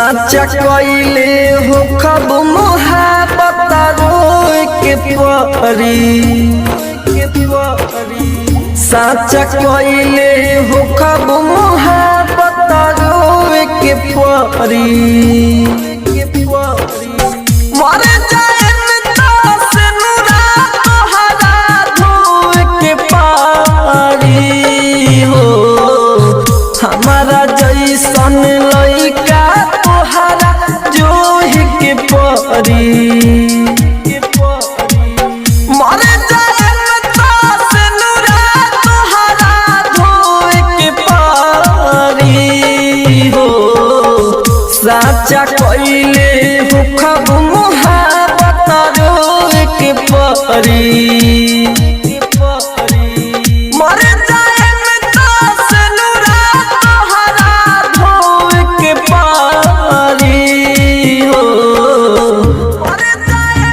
साचा कइले हो खब मोहब्बत रोए के परी साचा कइले हो खब मोहब्बत रोए के परी मर जाए से नुरा तोहरा धोए के पारी हो हमारा जैसन लइका तोहरा जोहि के परी मर जाए से नुरा तोहरा धोए के पारी हो साचा कइले हो खब मोहब्बत रोए के परी मर जाए से नुरा तोहरा धोए के पारी हो मर जाए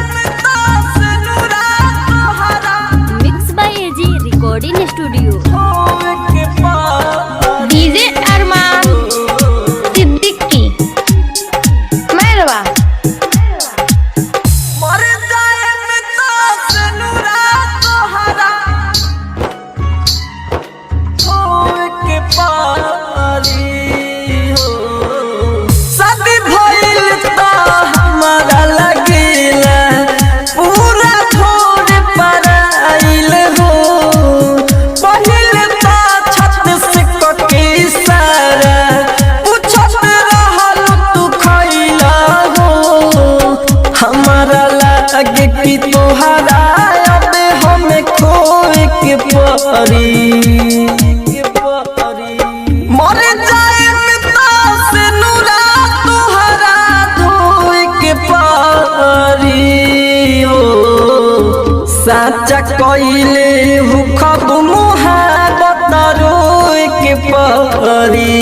से नुरा तोहरा mix by AG recording studio. धोए के पारी डीजे अरमान सिद्दीकी मेहरबा। मर जाए से नुरा तोहरा धोए के पारी हो शादी भइल त हमारा लगेला पूरा छोड़ पर आइल हो पहिले त छत से कके सारा पूछत रहल तू खइला हो हमारा लागे कि तोहरा अब हमें खोए के परी मर जाए से नुरा तोहरा धोए के पारी हो साचा कइले हो खब मोहब्बत रोए के परी